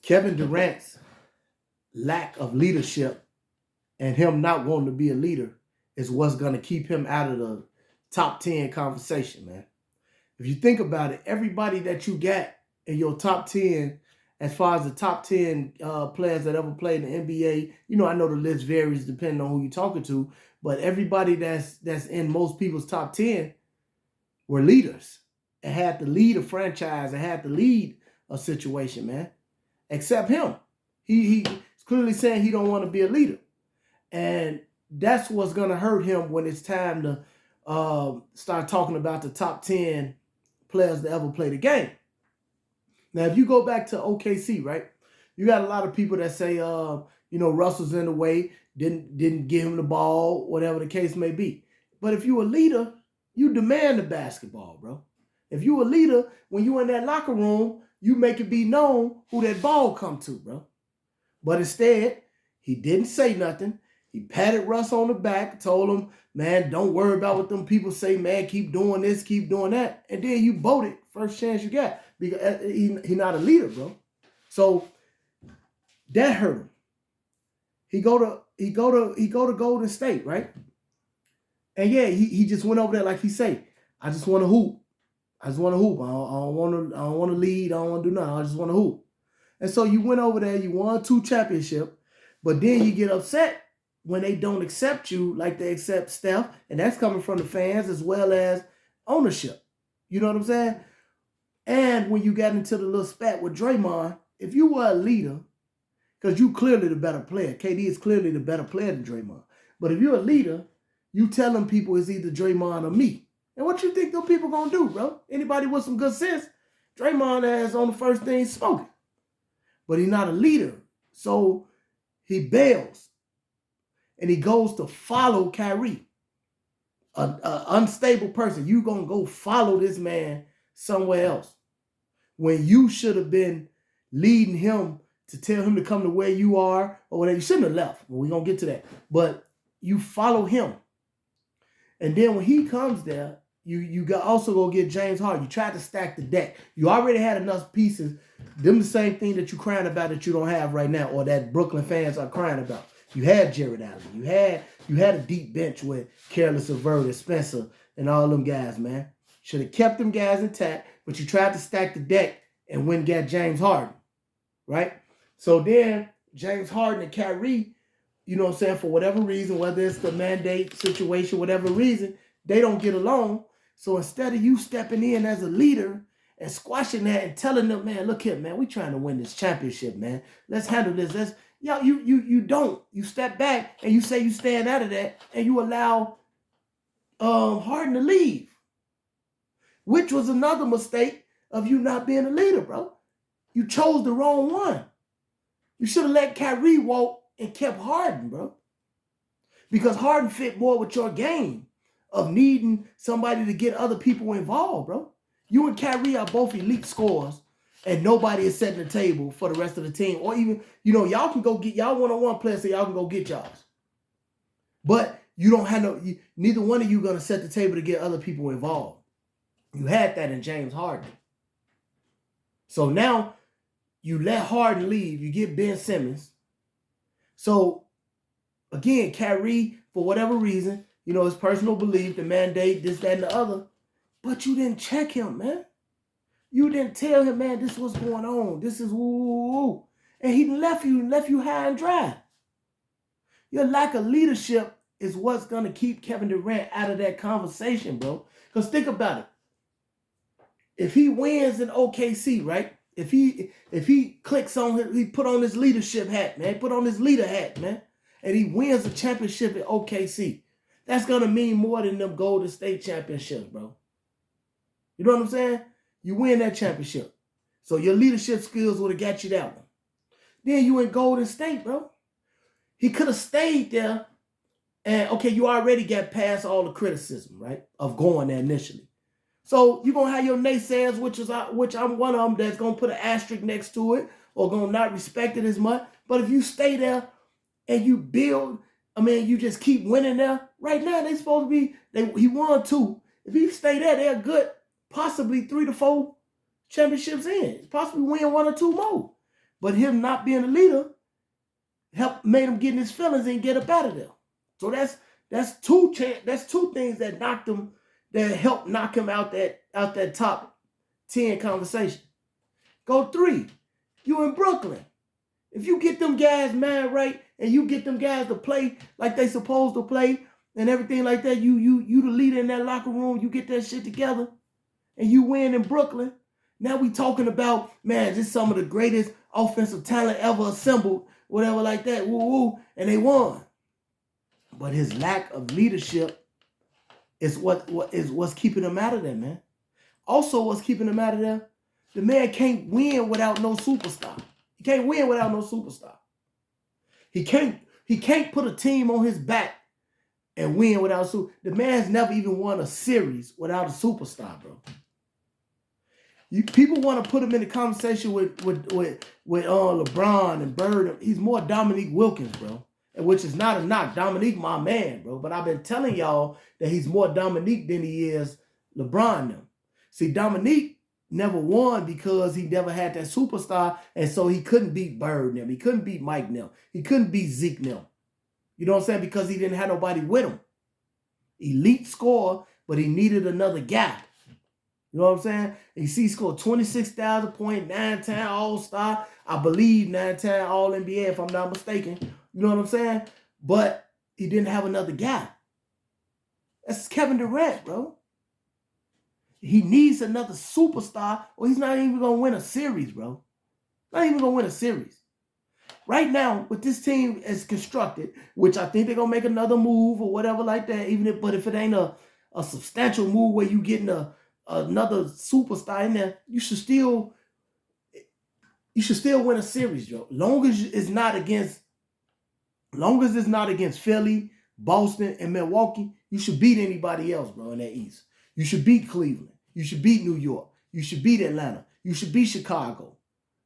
Kevin Durant's lack of leadership and him not wanting to be a leader is what's going to keep him out of the top 10 conversation, man. If you think about it, everybody that you got in your top 10, as far as the top 10 players that ever played in the NBA, I know the list varies depending on who you're talking to, but everybody that's in most people's top 10 were leaders and had to lead a franchise and had to lead a situation, man. Except him. He's clearly saying he don't want to be a leader. And that's what's going to hurt him when it's time to start talking about the top 10 players that ever play the game. Now, if you go back to OKC, right, you got a lot of people that say, Russell's in the way, didn't give him the ball, whatever the case may be. But if you're a leader, you demand the basketball, bro. If you're a leader, when you're in that locker room, you make it be known who that ball come to, bro. But instead, he didn't say nothing. He patted Russ on the back, told him, man, don't worry about what them people say, man. Keep doing this, keep doing that. And then you voted first chance you got because he not a leader, bro. So that hurt him. He go to Golden State, right? And yeah, he just went over there like he say, I just want to hoop. I just want to hoop. I don't want to lead. I don't want to do nothing. I just want to hoop. And so you went over there, you won 2 championships, but then you get upset when they don't accept you like they accept Steph, and that's coming from the fans as well as ownership. You know what I'm saying? And when you got into the little spat with Draymond, if you were a leader, because you clearly the better player, KD is clearly the better player than Draymond, but if you're a leader, you telling people it's either Draymond or me. And what you think those people gonna do, bro? Anybody with some good sense, Draymond has on the first thing smoking. But he's not a leader. So he bails. And he goes to follow Kyrie. An unstable person. You gonna go follow this man somewhere else. When you should have been leading him to tell him to come to where you are or whatever. You shouldn't have left. Well, we're gonna get to that. But you follow him. And then when he comes there, you got also go get James Harden. You tried to stack the deck. You already had enough pieces. Them the same thing that you're crying about that you don't have right now, or that Brooklyn fans are crying about. You had Jared Allen. You had a deep bench with Careless Levert, Spencer, and all them guys, man. Should have kept them guys intact, but you tried to stack the deck and went and got James Harden, right? So then James Harden and Kyrie, you know what I'm saying, for whatever reason, whether it's the mandate situation, whatever reason, they don't get along. So instead of you stepping in as a leader and squashing that and telling them, man, look here, man, we trying to win this championship, man. Let's handle this. You don't. You step back and you say you stand out of that and you allow Harden to leave, which was another mistake of you not being a leader, bro. You chose the wrong one. You should have let Kyrie walk and kept Harden, bro. Because Harden fit more with your game of needing somebody to get other people involved, bro. You and Kyrie are both elite scorers, and nobody is setting the table for the rest of the team. Or even, y'all can go get y'all one-on-one players so y'all can go get y'all. But you don't have neither one of you going to set the table to get other people involved. You had that in James Harden. So now you let Harden leave. You get Ben Simmons. So, again, Kyrie, for whatever reason, his personal belief, the mandate, this, that, and the other. But you didn't check him, man. You didn't tell him, man, this is what's going on. This is woo. And he left you high and dry. Your lack of leadership is what's going to keep Kevin Durant out of that conversation, bro. Because think about it. If he wins in OKC, right? If he clicks on, he put on his leadership hat, man. Put on his leader hat, man. And he wins a championship at OKC. That's going to mean more than them Golden State championships, bro. You know what I'm saying? You win that championship. So your leadership skills would have got you that one. Then you in Golden State, bro. He could have stayed there. And, okay, you already got past all the criticism, right, of going there initially. So you're going to have your naysayers, which I'm one of them that's going to put an asterisk next to it or going to not respect it as much. But if you stay there and you build, you just keep winning there. Right now, they supposed to be, he won 2. If he stay there, they're good, possibly 3 to 4 championships in. Possibly win 1 or 2 more. But him not being a leader made him get in his feelings and get up out of there. So that's two things that knocked him, that helped knock him out that top 10 conversation. Go 3. You in Brooklyn. If you get them guys mind right and you get them guys to play like they supposed to play and everything like that, you the leader in that locker room, you get that shit together and you win in Brooklyn. Now we talking about, man, this is some of the greatest offensive talent ever assembled, whatever like that, woo, and they won. But his lack of leadership is what's keeping him out of there, man. Also, what's keeping him out of there, the man can't win without no superstar. He can't win without no superstar. He can't put a team on his back and win without the man's never even won a series without a superstar, bro. People want to put him in the conversation with LeBron and Bird. He's more Dominique Wilkins, bro. Which is not a knock. Dominique, my man, bro. But I've been telling y'all that he's more Dominique than he is LeBron now. See, Dominique never won because he never had that superstar, and so he couldn't beat Bird now. He couldn't beat Mike now. He couldn't beat Zeke now. You know what I'm saying? Because he didn't have nobody with him. Elite scorer, but he needed another guy. You know what I'm saying? And you see, he scored 26,000 points, 9-time All-Star. I believe 9-time All-NBA, if I'm not mistaken. You know what I'm saying? But he didn't have another guy. That's Kevin Durant, bro. He needs another superstar, or he's not even going to win a series, bro. Not even going to win a series. Right now, with this team as constructed, which I think they're going to make another move or whatever like that, but if it ain't a substantial move where you getting another superstar in there, you should still win a series, Joe. Long as it's not against Philly, Boston, and Milwaukee, you should beat anybody else, bro, in that East. You should beat Cleveland. You should beat New York. You should beat Atlanta. You should beat Chicago.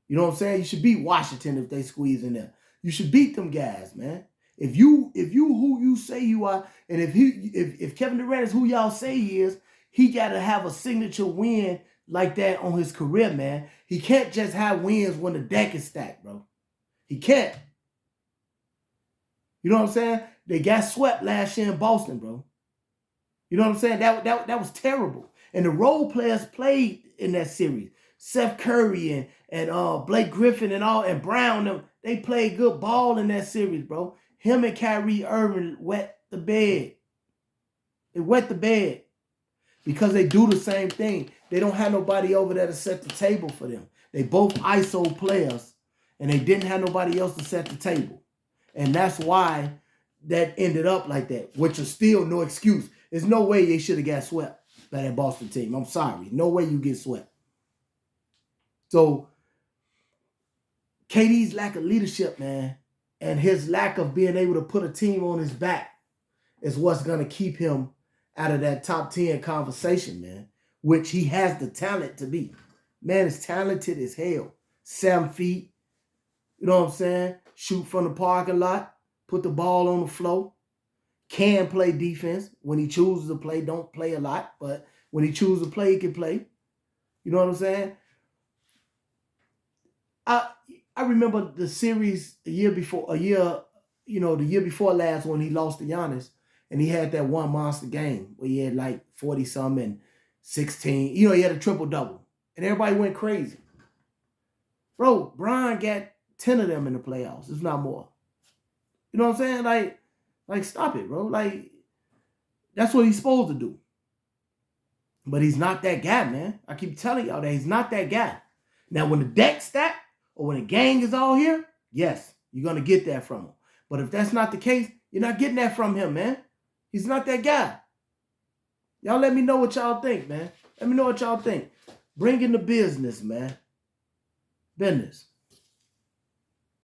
You know what I'm saying? You should beat Washington if they squeeze in there. You should beat them guys, man. If you who you say you are, and if Kevin Durant is who y'all say he is, he got to have a signature win like that on his career, man. He can't just have wins when the deck is stacked, bro. He can't. You know what I'm saying? They got swept last year in Boston, bro. You know what I'm saying? That was terrible. And the role players played in that series. Seth Curry and Blake Griffin and Brown, they played good ball in that series, bro. Him and Kyrie Irving wet the bed. They wet the bed because they do the same thing. They don't have nobody over there to set the table for them. They both ISO players, and they didn't have nobody else to set the table. And that's why that ended up like that, which is still no excuse. There's no way they should have got swept by that Boston team. I'm sorry. No way you get swept. So, KD's lack of leadership, man, and his lack of being able to put a team on his back is what's going to keep him out of that top 10 conversation, man, which he has the talent to be. Man is talented as hell. 7 feet, you know what I'm saying? Shoot from the parking lot, put the ball on the floor, can play defense. When he chooses to play, don't play a lot, but when he chooses to play, he can play. You know what I'm saying? I remember the series the year before last when he lost to Giannis, and he had that one monster game where he had like 40-something and 16. You know, he had a triple-double, and everybody went crazy. Bro, Brian got 10 of them in the playoffs, if not more. You know what I'm saying? Like stop it, bro. Like, that's what he's supposed to do. But he's not that guy, man. I keep telling y'all that he's not that guy. Now, when the deck's stacked, or when the gang is all here, yes, you're going to get that from him. But if that's not the case, you're not getting that from him, man. He's not that guy. Y'all let me know what y'all think, man. Let me know what y'all think. Bring in the business, man. Business.